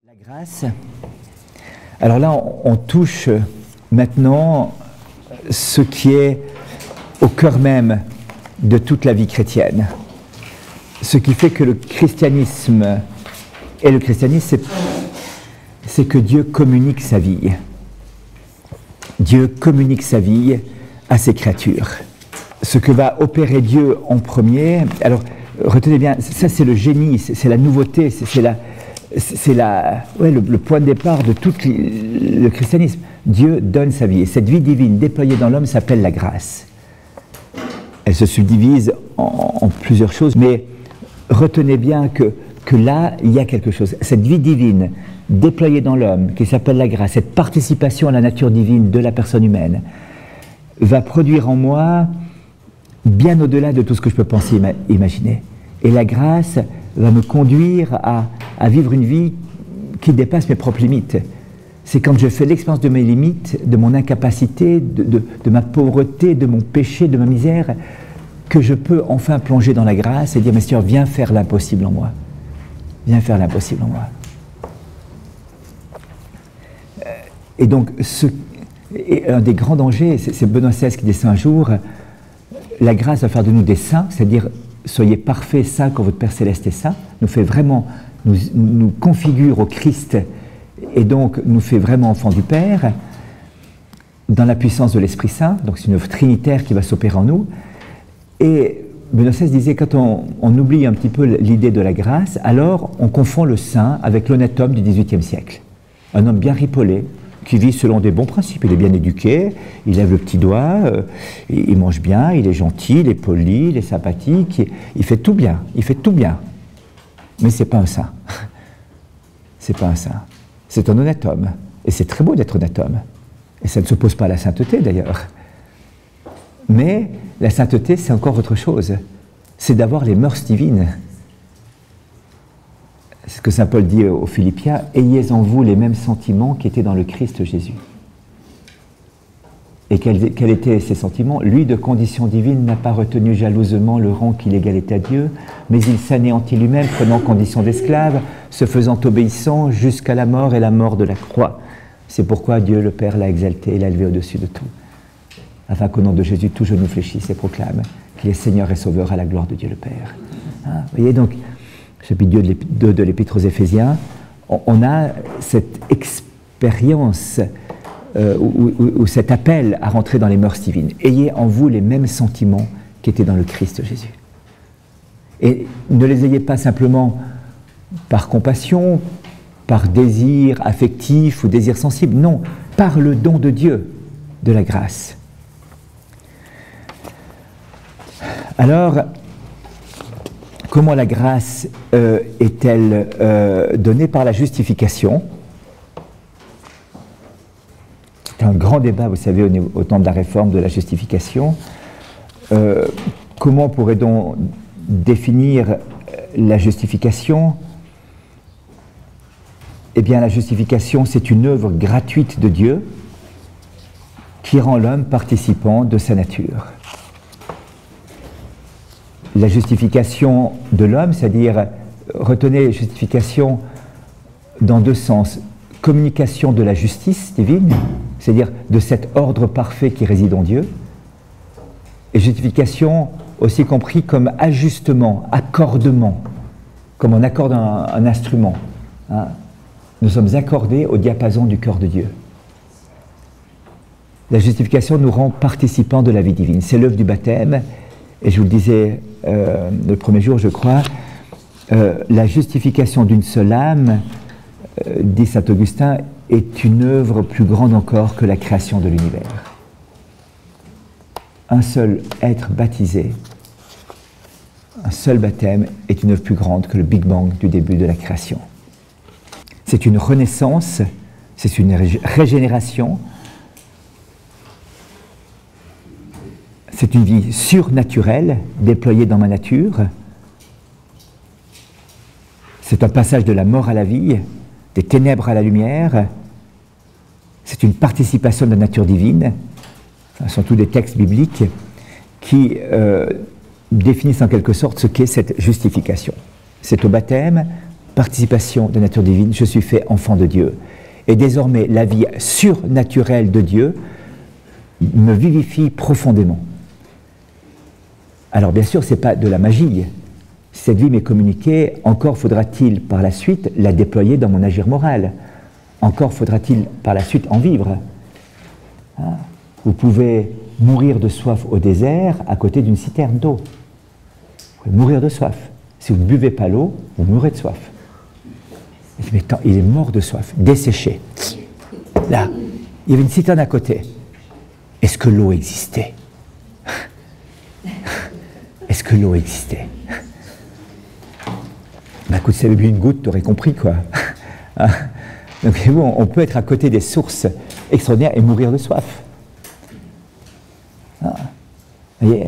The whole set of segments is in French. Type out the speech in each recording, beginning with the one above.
La grâce, alors là on touche maintenant ce qui est au cœur même de toute la vie chrétienne. Ce qui fait que le christianisme, c'est que Dieu communique sa vie. Dieu communique sa vie à ses créatures. Ce que va opérer Dieu en premier, alors retenez bien, ça c'est le génie, c'est la nouveauté, c'est le point de départ de tout le christianisme. Dieu donne sa vie. Et cette vie divine déployée dans l'homme s'appelle la grâce. Elle se subdivise en plusieurs choses, mais retenez bien que là, il y a quelque chose. Cette vie divine déployée dans l'homme, qui s'appelle la grâce, cette participation à la nature divine de la personne humaine, va produire en moi bien au-delà de tout ce que je peux penser, imaginer. Et la grâce va me conduire à vivre une vie qui dépasse mes propres limites. C'est quand je fais l'expérience de mes limites, de mon incapacité, de ma pauvreté, de mon péché, de ma misère, que je peux enfin plonger dans la grâce et dire, mais Seigneur, viens faire l'impossible en moi. Viens faire l'impossible en moi. Et donc, un des grands dangers, c'est Benoît XVI qui disait un jour, la grâce va faire de nous des saints, c'est-à-dire, soyez parfaits, saints, comme votre Père Céleste est saint, nous fait vraiment, nous configure au Christ, et donc nous fait vraiment enfants du Père, dans la puissance de l'Esprit Saint, donc c'est une œuvre trinitaire qui va s'opérer en nous. Et Benoît XVI disait, quand on oublie un petit peu l'idée de la grâce, alors on confond le saint avec l'honnête homme du XVIIIe siècle. Un homme bien ripolé, qui vit selon des bons principes, il est bien éduqué, il lève le petit doigt, il mange bien, il est gentil, il est poli, il est sympathique, il fait tout bien, Mais c'est pas un saint. C'est pas un saint. C'est un honnête homme. Et c'est très beau d'être honnête homme. Et ça ne s'oppose pas à la sainteté d'ailleurs. Mais la sainteté, c'est encore autre chose. C'est d'avoir les mœurs divines. C'est ce que saint Paul dit aux Philippiens, « Ayez en vous les mêmes sentiments qui étaient dans le Christ Jésus. » Et quels étaient ces sentiments? Lui, de condition divine, n'a pas retenu jalousement le rang qu'il égalait à Dieu, mais il s'anéantit lui-même, prenant condition d'esclave, se faisant obéissant jusqu'à la mort et la mort de la croix. C'est pourquoi Dieu le Père l'a exalté et l'a élevé au-dessus de tout, afin qu'au nom de Jésus, tout genou fléchisse et proclame qu'il est Seigneur et Sauveur à la gloire de Dieu le Père. Hein, vous voyez donc, chapitre 2 de l'Épître aux Éphésiens, on a cette expérience ou cet appel à rentrer dans les mœurs divines. Ayez en vous les mêmes sentiments qui étaient dans le Christ Jésus. Et ne les ayez pas simplement par compassion, par désir affectif ou désir sensible, non, par le don de Dieu, de la grâce. Alors, comment la grâce est-elle donnée? Par la justification. C'est un grand débat, vous savez, au temps de la Réforme, de la justification. Comment pourrait-on définir la justification? Eh bien, la justification, c'est une œuvre gratuite de Dieu qui rend l'homme participant de sa nature. La justification de l'homme, c'est-à-dire, retenez justification dans deux sens. Communication de la justice divine, c'est-à-dire de cet ordre parfait qui réside en Dieu, et justification aussi compris comme ajustement, accordement, comme on accorde un instrument. Hein. Nous sommes accordés au diapason du cœur de Dieu. La justification nous rend participants de la vie divine. C'est l'œuvre du baptême, et je vous le disais le premier jour, je crois, la justification d'une seule âme, dit saint Augustin, est une œuvre plus grande encore que la création de l'univers. Un seul être baptisé, un seul baptême est une œuvre plus grande que le Big Bang du début de la création. C'est une renaissance, c'est une régénération, c'est une vie surnaturelle déployée dans ma nature, c'est un passage de la mort à la vie, des ténèbres à la lumière, c'est une participation de la nature divine. Ce sont tous des textes bibliques qui définissent en quelque sorte ce qu'est cette justification. C'est au baptême, participation de nature divine, je suis fait enfant de Dieu. Et désormais, la vie surnaturelle de Dieu me vivifie profondément. Alors bien sûr, ce n'est pas de la magie. Cette vie m'est communiquée, encore faudra-t-il par la suite la déployer dans mon agir moral. Encore faudra-t-il par la suite en vivre. Vous pouvez mourir de soif au désert à côté d'une citerne d'eau. Vous pouvez mourir de soif. Si vous ne buvez pas l'eau, vous mourrez de soif. Mais attends, il est mort de soif, desséché. Là, il y avait une citerne à côté. Est-ce que l'eau existait? Est-ce que l'eau existait? Ben écoute, si tu avais bu une goutte, tu aurais compris, quoi. Donc on peut être à côté des sources extraordinaires et mourir de soif. Vous voyez,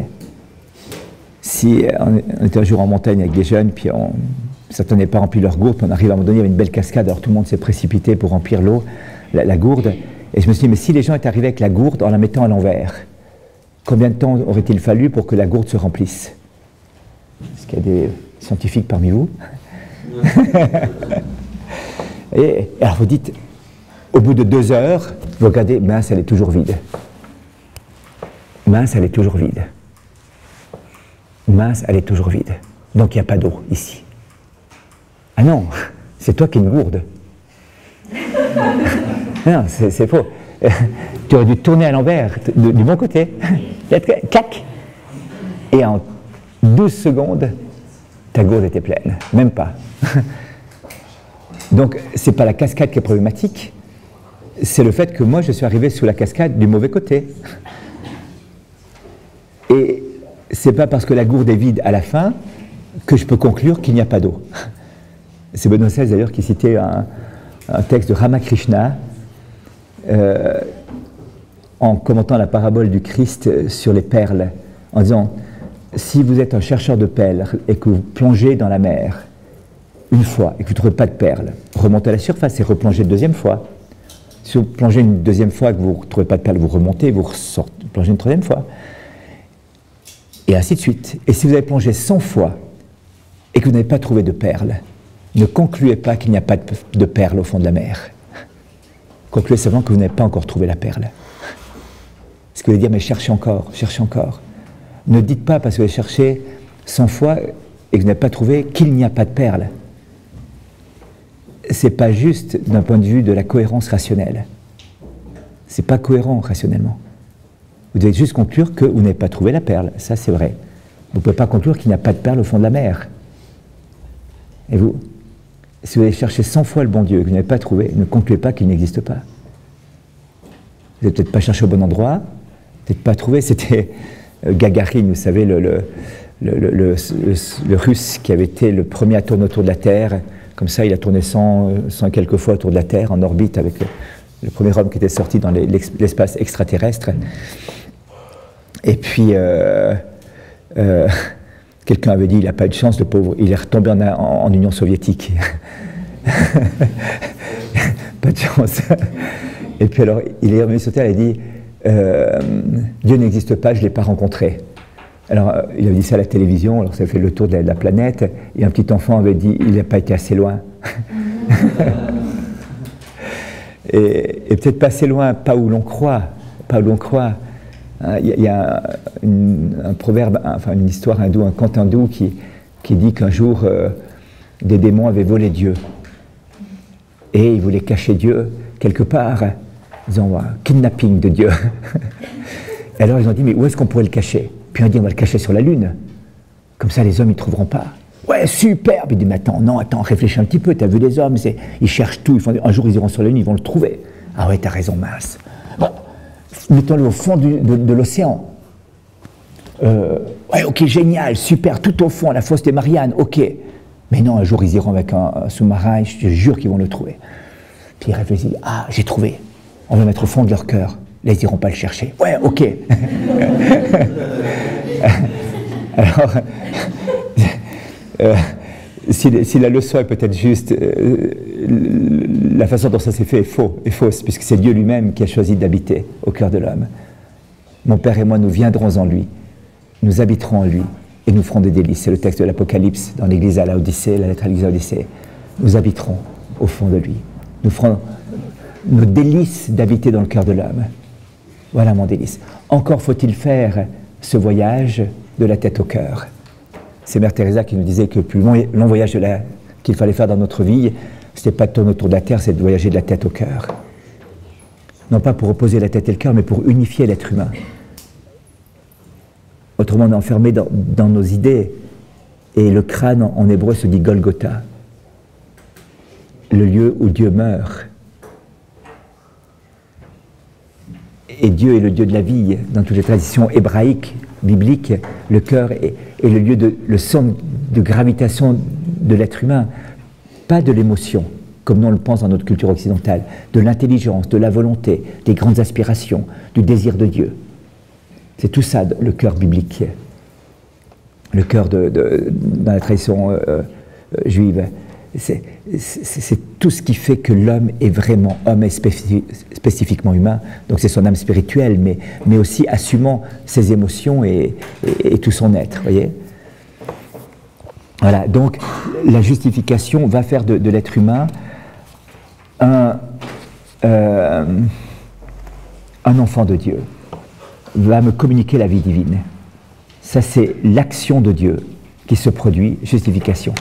si on était un jour en montagne avec des jeunes, puis certains n'avaient pas rempli leur gourde, puis on arrive à un moment donné, il y avait une belle cascade, alors tout le monde s'est précipité pour remplir l'eau, la gourde, et je me suis dit, mais si les gens étaient arrivés avec la gourde en la mettant à l'envers, combien de temps aurait-il fallu pour que la gourde se remplisse? Est-ce qu'il y a des scientifiques parmi vous? Et alors vous dites, au bout de 2 heures, vous regardez, mince, elle est toujours vide. Mince, elle est toujours vide. Mince, elle est toujours vide. Donc il n'y a pas d'eau ici. Ah non, c'est toi qui es une gourde. Non, c'est faux. Tu aurais dû tourner à l'envers, du bon côté. Clac. Et en 12 secondes, ta gourde était pleine. Même pas. Donc, ce n'est pas la cascade qui est problématique, c'est le fait que moi, je suis arrivé sous la cascade du mauvais côté. Et ce n'est pas parce que la gourde est vide à la fin que je peux conclure qu'il n'y a pas d'eau. C'est Benoît XVI d'ailleurs qui citait un texte de Ramakrishna en commentant la parabole du Christ sur les perles, en disant, si vous êtes un chercheur de perles et que vous plongez dans la mer, une fois et que vous ne trouvez pas de perles, remontez à la surface et replongez une deuxième fois. Si vous plongez une deuxième fois et que vous ne trouvez pas de perles, vous remontez, vous plongez une troisième fois. Et ainsi de suite. Et si vous avez plongé 100 fois et que vous n'avez pas trouvé de perles, ne concluez pas qu'il n'y a pas de perles au fond de la mer. Concluez seulement que vous n'avez pas encore trouvé la perle. Ce que vous voulez dire, mais cherchez encore, cherchez encore. Ne dites pas parce que vous avez cherché 100 fois et que vous n'avez pas trouvé qu'il n'y a pas de perles. C'est pas juste d'un point de vue de la cohérence rationnelle. C'est pas cohérent rationnellement. Vous devez juste conclure que vous n'avez pas trouvé la perle, ça c'est vrai. Vous ne pouvez pas conclure qu'il n'y a pas de perle au fond de la mer. Et vous, si vous avez cherché 100 fois le bon Dieu et que vous n'avez pas trouvé, ne concluez pas qu'il n'existe pas. Vous n'avez peut-être pas cherché au bon endroit, peut-être pas trouvé, c'était Gagarine, vous savez, le Russe qui avait été le premier à tourner autour de la Terre. Comme ça, il a tourné 100 et quelques fois autour de la Terre, en orbite, avec le premier homme qui était sorti dans l'espace extraterrestre. Et puis, quelqu'un avait dit, il n'a pas eu de chance, le pauvre, il est retombé en Union soviétique. Pas de chance. Et puis alors, il est revenu sur Terre et il a dit, Dieu n'existe pas, je ne l'ai pas rencontré. Alors, il avait dit ça à la télévision, alors ça fait le tour de la planète, et un petit enfant avait dit, il n'a pas été assez loin. et peut-être pas assez loin, pas où l'on croit, pas où l'on croit. Il y a un proverbe, enfin une histoire hindoue, un conte hindou qui dit qu'un jour, des démons avaient volé Dieu. Et ils voulaient cacher Dieu quelque part, disant, kidnapping de Dieu. Et alors ils ont dit, mais où est-ce qu'on pourrait le cacher? Puis on dit, on va le cacher sur la Lune. Comme ça, les hommes, ils ne trouveront pas. Ouais, super. Puis il dit, mais attends, réfléchis un petit peu. Tu as vu les hommes, ils cherchent tout. Un jour, ils iront sur la Lune, ils vont le trouver. Ah ouais, tu as raison, mince. Bon, mettons-le au fond de l'océan. Ouais, ok, génial, super, tout au fond, la fosse des Mariannes, ok. Mais non, un jour, ils iront avec un sous-marin, je te jure qu'ils vont le trouver. Puis ils réfléchissent, ah, j'ai trouvé. On va le mettre au fond de leur cœur. Là, ils n'iront pas le chercher. Ouais, ok. Alors, si la leçon est peut-être juste, la façon dont ça s'est fait est fausse, puisque c'est Dieu lui-même qui a choisi d'habiter au cœur de l'homme. Mon Père et moi, nous viendrons en lui, nous habiterons en lui, et nous ferons des délices. C'est le texte de l'Apocalypse dans l'église à Laodicée, la lettre à l'église à Laodicée. nous habiterons au fond de lui. Nous ferons nos délices d'habiter dans le cœur de l'homme. Voilà mon délice. Encore faut-il faire ce voyage de la tête au cœur. C'est Mère Teresa qui nous disait que le plus long voyage qu'il fallait faire dans notre vie, ce n'était pas de tourner autour de la terre, c'est de voyager de la tête au cœur. Non pas pour opposer la tête et le cœur, mais pour unifier l'être humain. Autrement, on est enfermé dans nos idées. Et le crâne, en hébreu, se dit Golgotha, le lieu où Dieu meurt. Et Dieu est le Dieu de la vie. Dans toutes les traditions hébraïques, bibliques, le cœur est le lieu le centre de gravitation de l'être humain, pas de l'émotion, comme nous on le pense dans notre culture occidentale, de l'intelligence, de la volonté, des grandes aspirations, du désir de Dieu. C'est tout ça, le cœur biblique. Le cœur dans la tradition juive. C'est tout ce qui fait que l'homme est vraiment homme et spécifiquement humain. Donc c'est son âme spirituelle, mais aussi assumant ses émotions et tout son être, voyez. Voilà, donc la justification va faire de l'être humain un enfant de Dieu, va me communiquer la vie divine. Ça, c'est l'action de Dieu qui se produit, justification.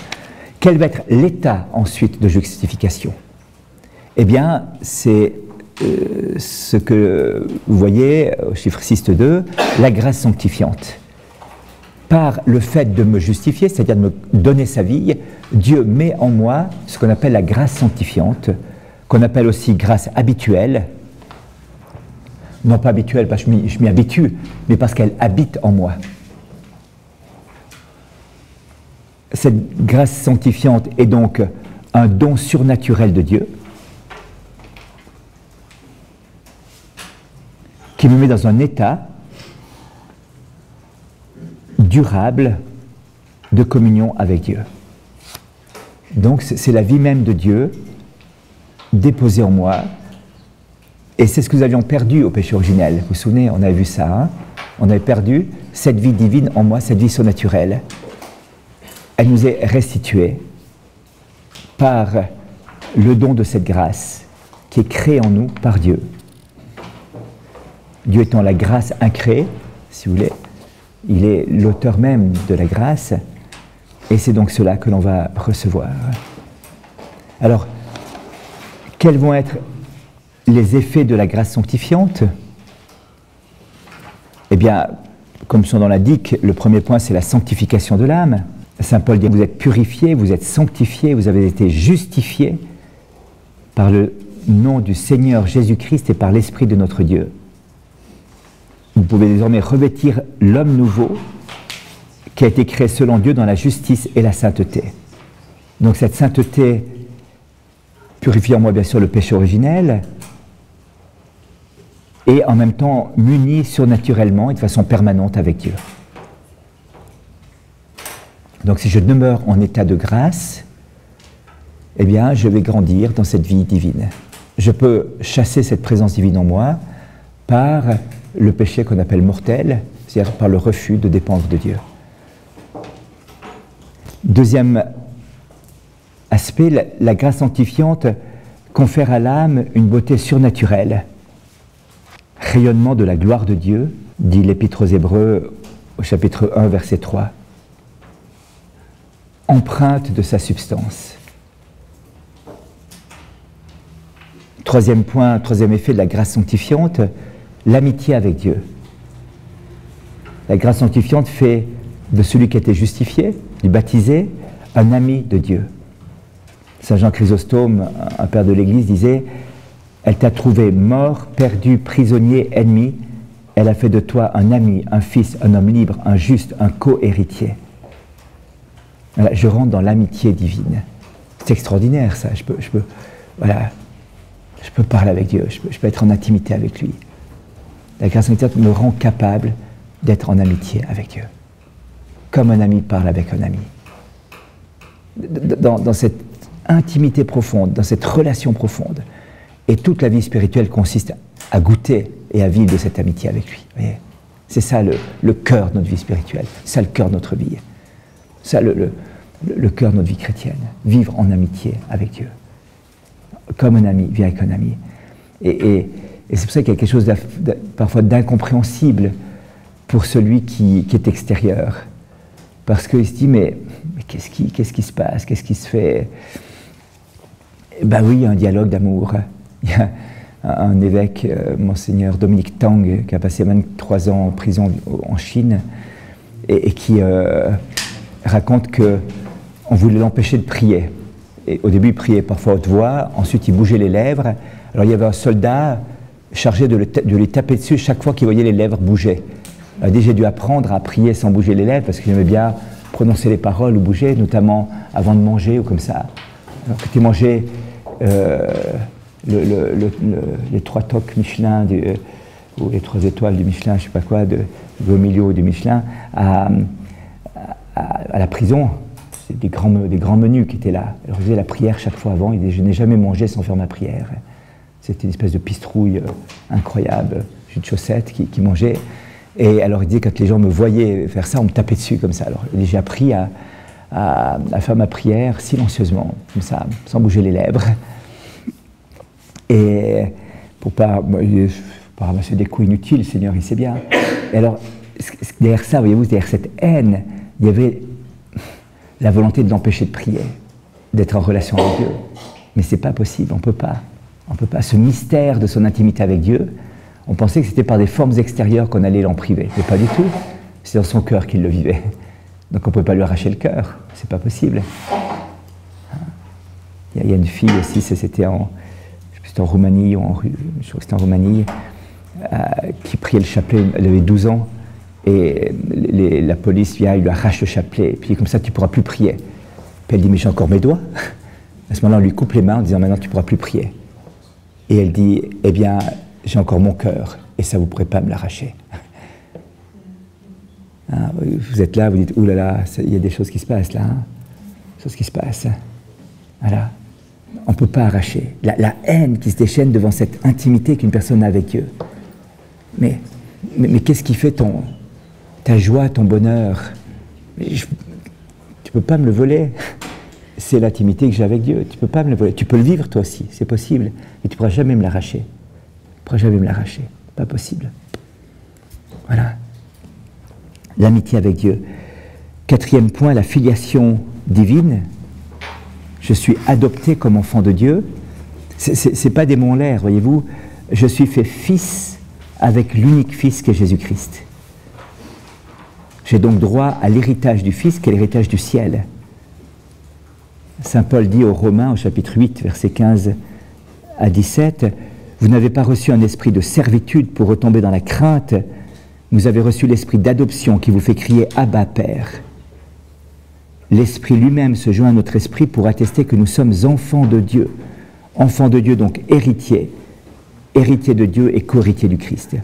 Quel va être l'état ensuite de justification? Eh bien, c'est ce que vous voyez au chiffre 6.2, la grâce sanctifiante. Par le fait de me justifier, c'est-à-dire de me donner sa vie, Dieu met en moi ce qu'on appelle la grâce sanctifiante, qu'on appelle aussi grâce habituelle. Non pas habituelle parce que je m'y habitue, mais parce qu'elle habite en moi. Cette grâce sanctifiante est donc un don surnaturel de Dieu qui me met dans un état durable de communion avec Dieu. Donc c'est la vie même de Dieu déposée en moi, et c'est ce que nous avions perdu au péché originel. Vous vous souvenez, on avait vu ça, hein? On avait perdu cette vie divine en moi, cette vie surnaturelle. Elle nous est restituée par le don de cette grâce qui est créée en nous par Dieu. Dieu étant la grâce incréée, si vous voulez, il est l'auteur même de la grâce, et c'est donc cela que l'on va recevoir. Alors, quels vont être les effets de la grâce sanctifiante? Eh bien, comme son nom l'indique, le premier point, c'est la sanctification de l'âme. Saint Paul dit, vous êtes purifiés, vous êtes sanctifiés, vous avez été justifiés par le nom du Seigneur Jésus-Christ et par l'Esprit de notre Dieu. Vous pouvez désormais revêtir l'homme nouveau qui a été créé selon Dieu dans la justice et la sainteté. Donc cette sainteté purifie en moi bien sûr le péché originel et en même temps m'unit surnaturellement et de façon permanente avec Dieu. Donc si je demeure en état de grâce, eh bien je vais grandir dans cette vie divine. Je peux chasser cette présence divine en moi par le péché qu'on appelle mortel, c'est-à-dire par le refus de dépendre de Dieu. Deuxième aspect, la grâce sanctifiante confère à l'âme une beauté surnaturelle, rayonnement de la gloire de Dieu, dit l'Épître aux Hébreux au chapitre 1, verset 3. Empreinte de sa substance. Troisième point, troisième effet de la grâce sanctifiante, l'amitié avec Dieu. La grâce sanctifiante fait de celui qui a été justifié, du baptisé, un ami de Dieu. Saint Jean Chrysostome, un père de l'Église, disait « Elle t'a trouvé mort, perdu, prisonnier, ennemi. Elle a fait de toi un ami, un fils, un homme libre, un juste, un co-héritier. » Voilà, je rentre dans l'amitié divine. C'est extraordinaire ça, je peux parler avec Dieu, je peux être en intimité avec lui. La grâce sanctifiante me rend capable d'être en amitié avec Dieu. Comme un ami parle avec un ami. Dans cette intimité profonde, dans cette relation profonde. Et toute la vie spirituelle consiste à goûter et à vivre de cette amitié avec lui. C'est ça le cœur de notre vie spirituelle. C'est ça le cœur de notre vie. Ça, le cœur de notre vie chrétienne. Vivre en amitié avec Dieu. Comme un ami, vivre avec un ami. Et c'est pour ça qu'il y a quelque chose parfois d'incompréhensible pour celui qui est extérieur. Parce qu'il se dit, mais qu'est-ce qui se passe? Qu'est-ce qui se fait? Ben oui, il y a un dialogue d'amour. Il y a un évêque, Monseigneur Dominique Tang, qui a passé 23 ans en prison en Chine, et qui raconte qu'on voulait l'empêcher de prier. Et au début, il priait parfois à haute voix, ensuite il bougeait les lèvres. Alors il y avait un soldat chargé de lui taper dessus chaque fois qu'il voyait les lèvres bouger. Alors, j'ai dû apprendre à prier sans bouger les lèvres, parce que j'aimais bien prononcer les paroles ou bouger, notamment avant de manger ou comme ça. Alors que tu mangeais les 3 toques Michelin, ou les 3 étoiles du Michelin, je ne sais pas quoi, au milieu du Michelin, à la prison. C'est des grands menus qui étaient là. Alors, je faisais la prière chaque fois avant. Il disait, je n'ai jamais mangé sans faire ma prière. C'était une espèce de pistrouille incroyable, jus de chaussette qui mangeait. Et alors il disait, quand les gens me voyaient faire ça, on me tapait dessus comme ça. Alors j'ai appris à faire ma prière silencieusement, comme ça, sans bouger les lèvres. Et pour pas ramasser des coups inutiles, le Seigneur, il sait bien. Et alors, derrière ça, voyez-vous, derrière cette haine, il y avait la volonté de l'empêcher de prier, d'être en relation avec Dieu. Mais c'est pas possible, on peut pas. On peut pas. Ce mystère de son intimité avec Dieu, on pensait que c'était par des formes extérieures qu'on allait l'en priver. Mais pas du tout. C'est dans son cœur qu'il le vivait. Donc on ne peut pas lui arracher le cœur. C'est pas possible. Il y a une fille aussi, c'était en Roumanie, je crois que c'était en Roumanie, qui priait le chapelet. Elle avait 12 ans. Et la police vient, il lui arrache le chapelet. Et puis comme ça, tu ne pourras plus prier. Puis elle dit, mais j'ai encore mes doigts. À ce moment-là, on lui coupe les mains en disant, maintenant, tu ne pourras plus prier. Et elle dit, eh bien, j'ai encore mon cœur, et ça, vous ne pourrez pas me l'arracher. Hein, vous êtes là, vous dites, ouh là là, il y a des choses qui se passent là. Hein, des choses qui se passent. Voilà. On ne peut pas arracher. La haine qui se déchaîne devant cette intimité qu'une personne a avec Dieu. Mais qu'est-ce qui fait ta joie, ton bonheur? Tu ne peux pas me le voler. C'est l'intimité que j'ai avec Dieu. Tu ne peux pas me le voler. Tu peux le vivre toi aussi, c'est possible. Mais tu ne pourras jamais me l'arracher. Tu ne pourras jamais me l'arracher. Pas possible. Voilà. L'amitié avec Dieu. 4e point, la filiation divine. Je suis adopté comme enfant de Dieu. Ce n'est pas des mots en l'air, voyez-vous. Je suis fait fils avec l'unique fils qu'est Jésus-Christ. J'ai donc droit à l'héritage du Fils, qui est l'héritage du ciel. Saint Paul dit aux Romains, au chapitre 8, versets 15 à 17, « Vous n'avez pas reçu un esprit de servitude pour retomber dans la crainte, vous avez reçu l'esprit d'adoption qui vous fait crier « Abba, Père ». L'Esprit lui-même se joint à notre esprit pour attester que nous sommes enfants de Dieu. Enfants de Dieu, donc héritiers de Dieu et co-héritiers du Christ.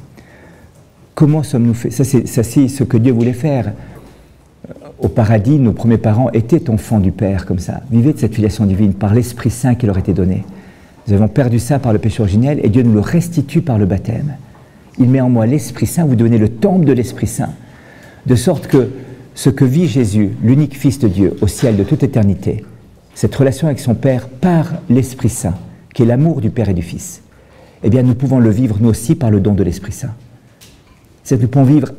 Comment sommes-nous faits? Ça, c'est ce que Dieu voulait faire. Au paradis, nos premiers parents étaient enfants du Père, comme ça. Vivaient de cette filiation divine par l'Esprit Saint qui leur était donné. Nous avons perdu ça par le péché originel et Dieu nous le restitue par le baptême. Il met en moi l'Esprit Saint, vous devenez le temple de l'Esprit Saint. De sorte que ce que vit Jésus, l'unique Fils de Dieu, au ciel de toute éternité, cette relation avec son Père par l'Esprit Saint, qui est l'amour du Père et du Fils, eh bien nous pouvons le vivre nous aussi par le don de l'Esprit Saint. C'est que nous pouvons vivre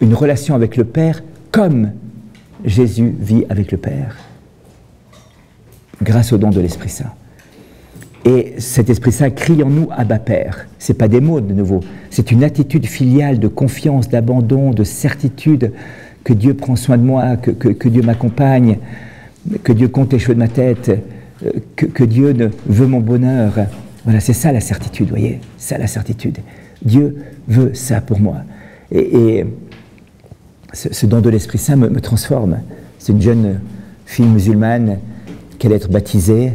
une relation avec le Père comme Jésus vit avec le Père, grâce au don de l'Esprit Saint. Et cet Esprit Saint crie en nous « Abba Père ». Ce n'est pas des mots de nouveau, c'est une attitude filiale de confiance, d'abandon, de certitude que Dieu prend soin de moi, que Dieu m'accompagne, que Dieu compte les cheveux de ma tête, que Dieu veut mon bonheur. Voilà, c'est ça la certitude, vous voyez, ça la certitude. Dieu veut ça pour moi. Et ce don de l'Esprit Saint me transforme. C'est une jeune fille musulmane qui allait être baptisée,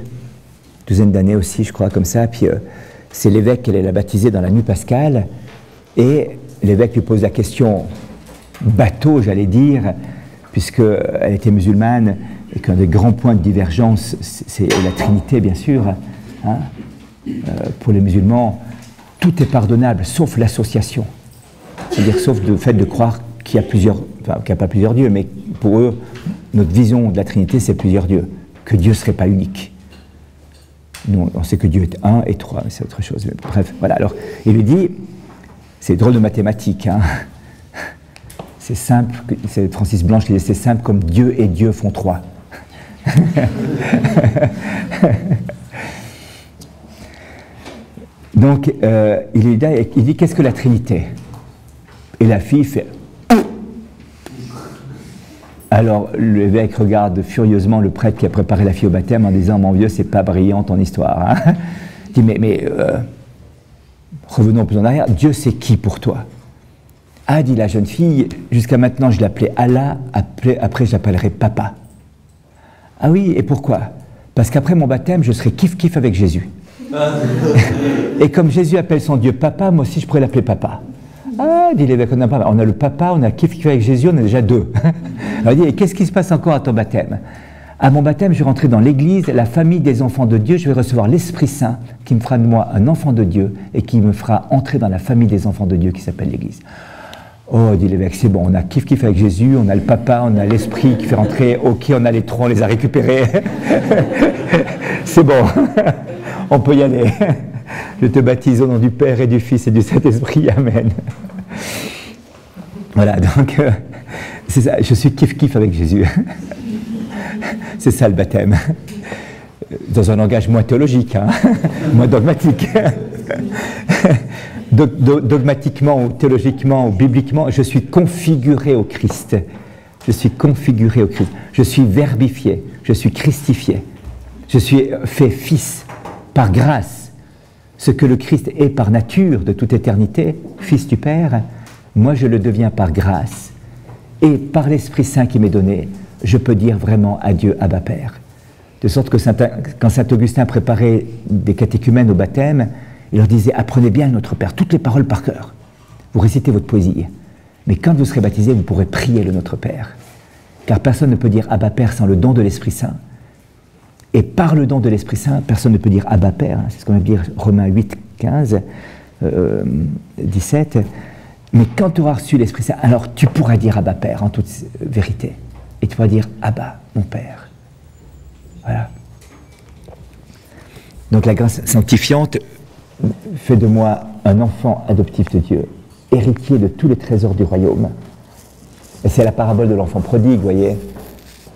douzaine d'années aussi, je crois, comme ça. Puis c'est l'évêque qui allait la baptiser dans la nuit pascale. Et l'évêque lui pose la question bateau, j'allais dire, puisqu'elle était musulmane et qu'un des grands points de divergence, c'est la Trinité, bien sûr. Hein. Pour les musulmans, tout est pardonnable, sauf l'association. C'est-à-dire sauf le fait de croire qu'il y a plusieurs, enfin, qu'il n'y a pas plusieurs dieux, mais pour eux, notre vision de la Trinité, c'est plusieurs dieux, que Dieu ne serait pas unique. Nous, on sait que Dieu est un et trois, mais c'est autre chose. Bref, voilà. Alors, il lui dit, c'est drôle de mathématiques, hein. C'est simple, c'est Francis Blanche qui dit, c'est simple comme Dieu et Dieu font trois. Donc, il dit, qu'est-ce que la Trinité? Et la fille fait... Alors, l'évêque regarde furieusement le prêtre qui a préparé la fille au baptême en disant, mon vieux, c'est pas brillant ton histoire. Hein. Il dit, mais revenons plus en arrière, Dieu c'est qui pour toi? Ah, dit la jeune fille, jusqu'à maintenant je l'appelais Allah, après je l'appellerai papa. Ah oui, et pourquoi? Parce qu'après mon baptême, je serai kiff-kiff avec Jésus. Et comme Jésus appelle son Dieu papa, moi aussi je pourrais l'appeler papa. Ah, dit l'évêque, on a le papa, on a kiff-kiff avec Jésus, on a déjà deux. Alors il dit, et qu'est-ce qui se passe encore à ton baptême? À mon baptême, je vais rentrer dans l'église, la famille des enfants de Dieu, je vais recevoir l'Esprit Saint qui me fera de moi un enfant de Dieu et qui me fera entrer dans la famille des enfants de Dieu qui s'appelle l'église. Oh, dit l'évêque, c'est bon, on a kiff-kiff avec Jésus, on a le papa, on a l'Esprit qui fait rentrer, ok, on a les trois, on les a récupérés. C'est bon, on peut y aller. Je te baptise au nom du Père et du Fils et du Saint-Esprit, Amen. Voilà, donc, c'est ça, je suis kiff-kiff avec Jésus. C'est ça le baptême. Dans un langage moins théologique, hein, moins dogmatique. Dogmatiquement ou théologiquement ou bibliquement, je suis configuré au Christ. Je suis configuré au Christ. Je suis verbifié. Je suis christifié. Je suis fait fils par grâce. Ce que le Christ est par nature de toute éternité, fils du Père, moi je le deviens par grâce. Et par l'Esprit Saint qui m'est donné, je peux dire vraiment adieu Abba Père. De sorte que quand saint Augustin préparait des catéchumènes au baptême, il leur disait, apprenez bien notre Père, toutes les paroles par cœur. Vous récitez votre poésie. Mais quand vous serez baptisé, vous pourrez prier le Notre Père. Car personne ne peut dire Abba Père sans le don de l'Esprit Saint. Et par le don de l'Esprit Saint, personne ne peut dire Abba Père. C'est ce qu'on va dire Romains 8, 15, 17. Mais quand tu auras reçu l'Esprit Saint, alors tu pourras dire Abba Père en toute vérité. Et tu pourras dire Abba, mon Père. Voilà. Donc la grâce sanctifiante fait de moi un enfant adoptif de Dieu, héritier de tous les trésors du royaume. Et c'est la parabole de l'enfant prodigue, vous voyez.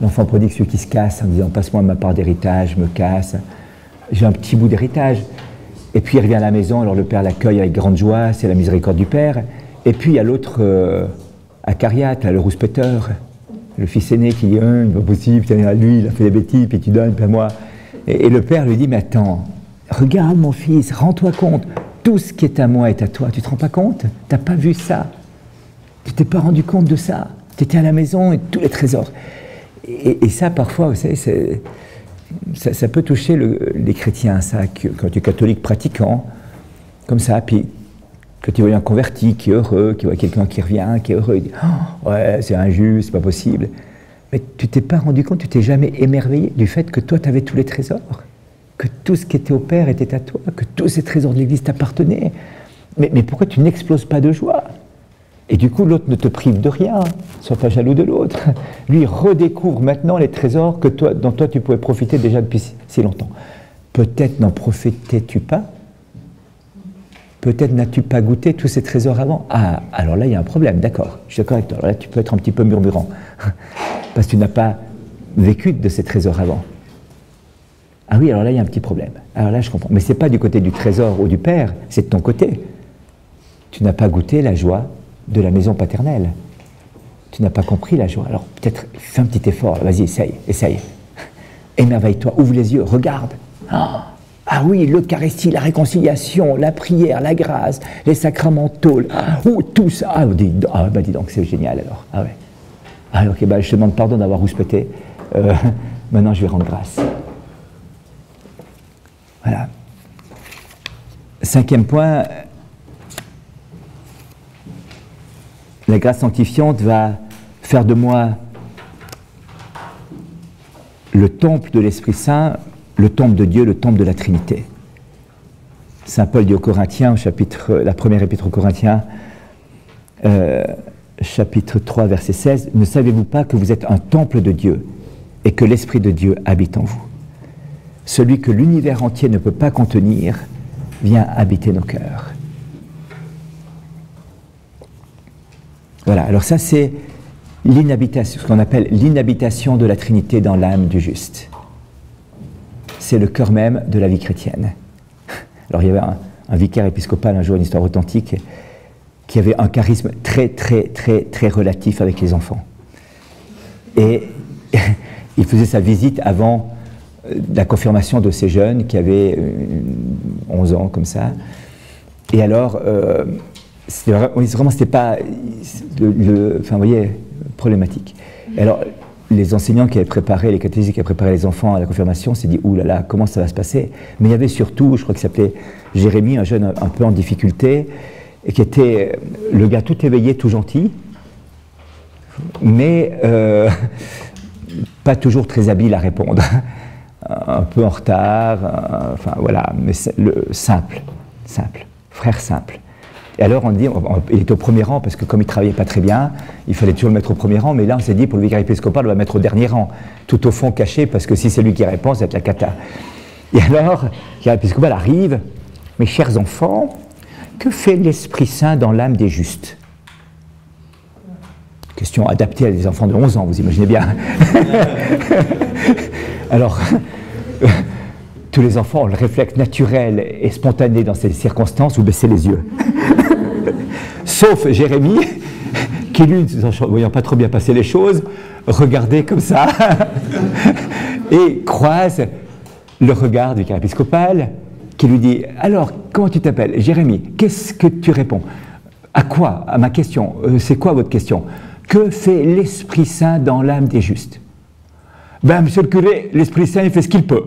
L'enfant prodigue, celui qui se casse en disant « passe-moi ma part d'héritage, je me casse, j'ai un petit bout d'héritage ». Et puis il revient à la maison, alors le père l'accueille avec grande joie, c'est la miséricorde du père. Et puis il y a l'autre, Acariate, le rouspéteur, le fils aîné qui dit « c'est pas possible, lui, il a fait des bêtises, puis tu donnes, puis moi ». Et le père lui dit « mais attends, regarde mon fils, rends-toi compte, tout ce qui est à moi est à toi, tu te rends pas compte? Tu n'as pas vu ça, tu t'es pas rendu compte de ça, tu étais à la maison et tous les trésors ». Et ça, parfois, vous savez, ça peut toucher les chrétiens, ça, quand tu es catholique pratiquant, comme ça, puis quand tu vois un converti qui est heureux, qui voit quelqu'un qui revient, qui est heureux, il dit oh, « ouais, c'est injuste, c'est pas possible ». Mais tu t'es pas rendu compte, tu t'es jamais émerveillé du fait que toi, tu avais tous les trésors, que tout ce qui était au Père était à toi, que tous ces trésors de l'Église t'appartenaient. Mais pourquoi tu n'exploses pas de joie? Et du coup, l'autre ne te prive de rien, sois pas jaloux de l'autre. Lui redécouvre maintenant les trésors dont toi tu pouvais profiter déjà depuis si longtemps. Peut-être n'en profitais-tu pas? Peut-être n'as-tu pas goûté tous ces trésors avant? Ah, alors là, il y a un problème, d'accord, je suis d'accord avec toi. Alors là, tu peux être un petit peu murmurant, parce que tu n'as pas vécu de ces trésors avant. Ah oui, alors là, il y a un petit problème. Alors là, je comprends. Mais ce n'est pas du côté du trésor ou du Père, c'est de ton côté. Tu n'as pas goûté la joie de la maison paternelle. Tu n'as pas compris la joie. Alors peut-être fais un petit effort, vas-y, essaye. Émerveille-toi, ouvre les yeux, regarde. Ah oui, l'Eucharistie, la réconciliation, la prière, la grâce, les sacramentaux, tout ça. Dis donc, c'est génial alors. Ah ouais. Alors ok, je te demande pardon d'avoir rouspété. Maintenant, je vais rendre grâce. Voilà. 5e point. La grâce sanctifiante va faire de moi le temple de l'Esprit Saint, le temple de Dieu, le temple de la Trinité. Saint Paul dit aux Corinthiens, la première épître aux Corinthiens, chapitre 3, verset 16, « Ne savez-vous pas que vous êtes un temple de Dieu et que l'Esprit de Dieu habite en vous? Celui que l'univers entier ne peut pas contenir vient habiter nos cœurs. » Voilà, alors ça c'est l'inhabitation, ce qu'on appelle l'inhabitation de la Trinité dans l'âme du juste. C'est le cœur même de la vie chrétienne. Alors il y avait un vicaire épiscopal un jour, une histoire authentique, qui avait un charisme très relatif avec les enfants. Et il faisait sa visite avant la confirmation de ces jeunes qui avaient 11 ans, comme ça. Et alors, vraiment, c'était pas, enfin, vous voyez, problématique. Et alors, les enseignants qui avaient préparé, les catéchistes qui avaient préparé les enfants à la confirmation, s'est dit, ouh là là, comment ça va se passer? Mais il y avait surtout, je crois qu'il s'appelait Jérémie, un jeune un peu en difficulté, et qui était le gars tout éveillé, tout gentil, mais pas toujours très habile à répondre. Un peu en retard, enfin voilà, mais simple, frère simple. Et alors on dit, il était au premier rang parce que comme il ne travaillait pas très bien, il fallait toujours le mettre au premier rang, mais là on s'est dit pour le vicaire épiscopal, on va le mettre au dernier rang, tout au fond caché, parce que si c'est lui qui répond, ça va être la cata. Et alors, le vicaire épiscopal arrive, mes chers enfants, que fait l'Esprit Saint dans l'âme des justes? Question adaptée à des enfants de 11 ans, vous imaginez bien. Alors, tous les enfants ont le réflexe naturel et spontané dans ces circonstances où baisser les yeux. Sauf Jérémie, qui lui, ne voyant pas trop bien passer les choses, regardait comme ça et croise le regard du vicaire épiscopal qui lui dit « Alors, comment tu t'appelles? Jérémie, qu'est-ce que tu réponds? À quoi? À ma question. C'est quoi votre question? Que fait l'Esprit Saint dans l'âme des justes? » Ben, monsieur le curé, l'Esprit Saint, il fait ce qu'il peut.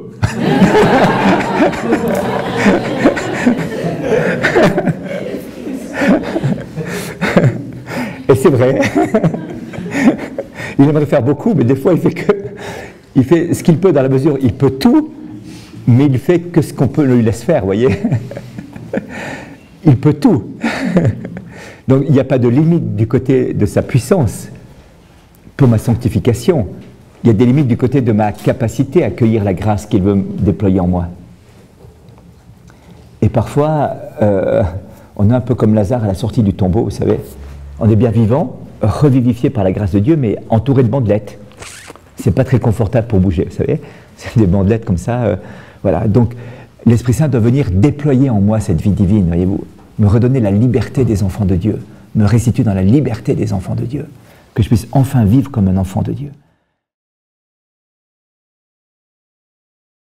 Et c'est vrai. Il aimerait faire beaucoup, mais des fois, il fait ce qu'il peut dans la mesure où il peut tout, mais il fait que ce qu'on peut lui laisse faire, vous voyez. Il peut tout. Donc, il n'y a pas de limite du côté de sa puissance pour ma sanctification. Il y a des limites du côté de ma capacité à accueillir la grâce qu'il veut déployer en moi. Et parfois, on est un peu comme Lazare à la sortie du tombeau, vous savez. On est bien vivant, revivifié par la grâce de Dieu, mais entouré de bandelettes. C'est pas très confortable pour bouger, vous savez. C'est des bandelettes comme ça. Voilà. Donc, l'Esprit Saint doit venir déployer en moi cette vie divine, voyez-vous. Me redonner la liberté des enfants de Dieu. Me restituer dans la liberté des enfants de Dieu. Que je puisse enfin vivre comme un enfant de Dieu.